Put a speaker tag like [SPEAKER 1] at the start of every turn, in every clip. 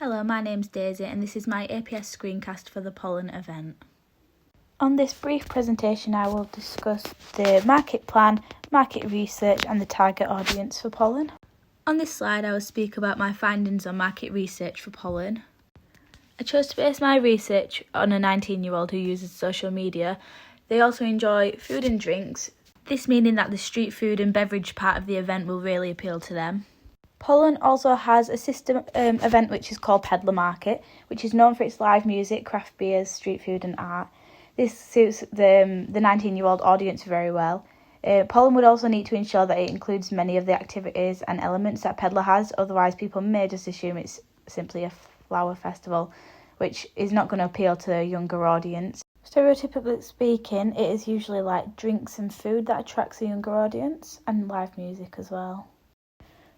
[SPEAKER 1] Hello, my name's Daisy and this is my APS screencast for the pollen event. On this brief presentation I will discuss the market plan, market research and the target audience for pollen. On this slide I will speak about my findings on market research for pollen. I chose to base my research on a 19-year-old who uses social media. They also enjoy food and drinks, this meaning that the street food and beverage part of the event will really appeal to them. Pollen also has a sister event which is called Peddler Market, which is known for its live music, craft beers, street food and art. This suits the 19-year-old audience very well. Pollen would also need to ensure that it includes many of the activities and elements that Peddler has, otherwise people may just assume it's simply a flower festival, which is not going to appeal to a younger audience. Stereotypically speaking, it is usually like drinks and food that attracts a younger audience, and live music as well.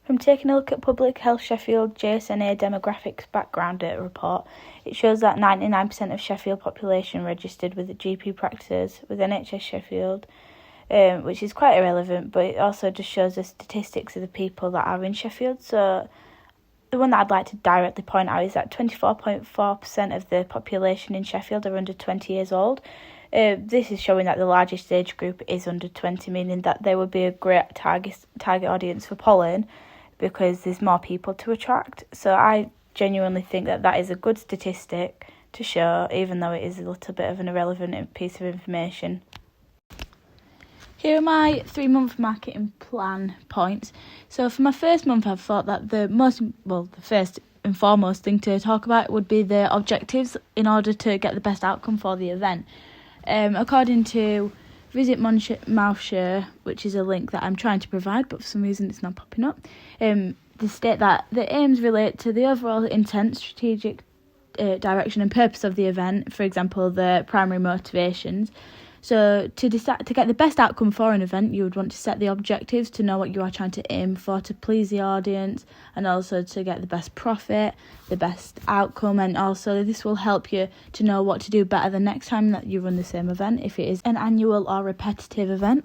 [SPEAKER 1] From taking a look at Public Health Sheffield JSNA demographics background data report, it shows that 99% of Sheffield population registered with the GP practices with NHS Sheffield, which is quite irrelevant, but it also just shows the statistics of the people that are in Sheffield. So the one that I'd like to directly point out is that 24.4% of the population in Sheffield are under 20 years old. This is showing that the largest age group is under 20, meaning that they would be a great target audience for pollen, because there's more people to attract. So I genuinely think that that is a good statistic to show, even though it is a little bit of an irrelevant piece of information. Here are my 3-month marketing plan points. So for my first month, I've thought that the first and foremost thing to talk about would be the objectives in order to get the best outcome for the event. According to Visit Monmouthshire, which is a link that I'm trying to provide, but for some reason it's not popping up, they state that the aims relate to the overall intent, strategic direction and purpose of the event, for example, the primary motivations. So to get the best outcome for an event, you would want to set the objectives to know what you are trying to aim for to please the audience, and also to get the best profit, the best outcome, and also this will help you to know what to do better the next time that you run the same event, if it is an annual or repetitive event.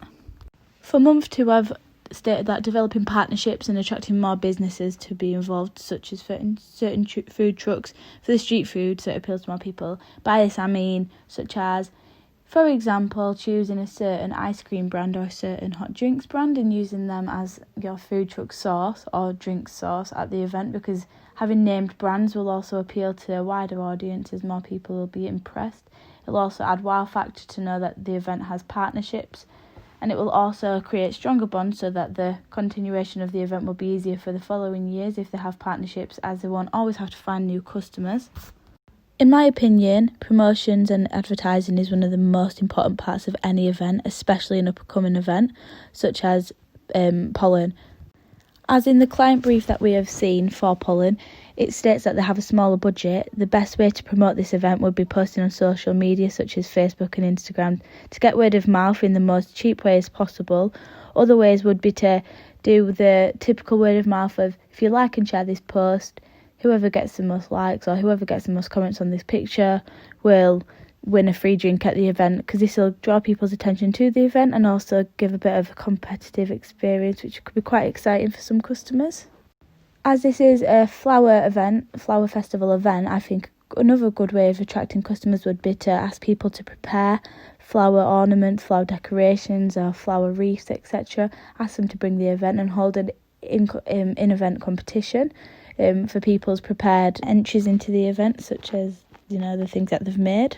[SPEAKER 1] For month 2, I've stated that developing partnerships and attracting more businesses to be involved, such as certain food trucks for the street food, so it appeals to more people. By this I mean such as, for example, choosing a certain ice cream brand or a certain hot drinks brand and using them as your food truck sauce or drink sauce at the event, because having named brands will also appeal to a wider audience as more people will be impressed. It'll also add wow factor to know that the event has partnerships, and it will also create stronger bonds so that the continuation of the event will be easier for the following years if they have partnerships, as they won't always have to find new customers. In my opinion, promotions and advertising is one of the most important parts of any event, especially an upcoming event, such as pollen. As in the client brief that we have seen for pollen, it states that they have a smaller budget. The best way to promote this event would be posting on social media such as Facebook and Instagram to get word of mouth in the most cheap ways possible. Other ways would be to do the typical word of mouth of, if you like and share this post, whoever gets the most likes or whoever gets the most comments on this picture will win a free drink at the event, because this will draw people's attention to the event and also give a bit of a competitive experience, which could be quite exciting for some customers. As this is a flower festival event, I think another good way of attracting customers would be to ask people to prepare flower ornaments, flower decorations or flower wreaths, etc. Ask them to bring the event and hold an in-event competition for people's prepared entries into the event, such as, the things that they've made.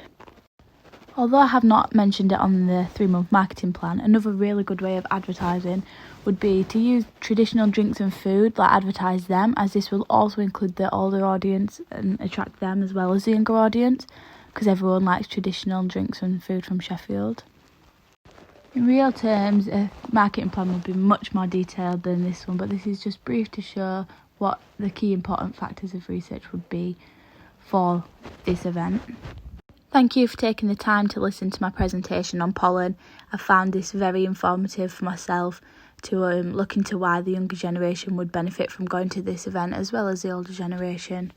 [SPEAKER 1] Although I have not mentioned it on the 3-month marketing plan, another really good way of advertising would be to use traditional drinks and food, advertise them, as this will also include the older audience and attract them as well as the younger audience, because everyone likes traditional drinks and food from Sheffield. In real terms, a marketing plan would be much more detailed than this one, but this is just brief to show what the key important factors of research would be for this event. Thank you for taking the time to listen to my presentation on pollen. I found this very informative for myself to look into why the younger generation would benefit from going to this event as well as the older generation.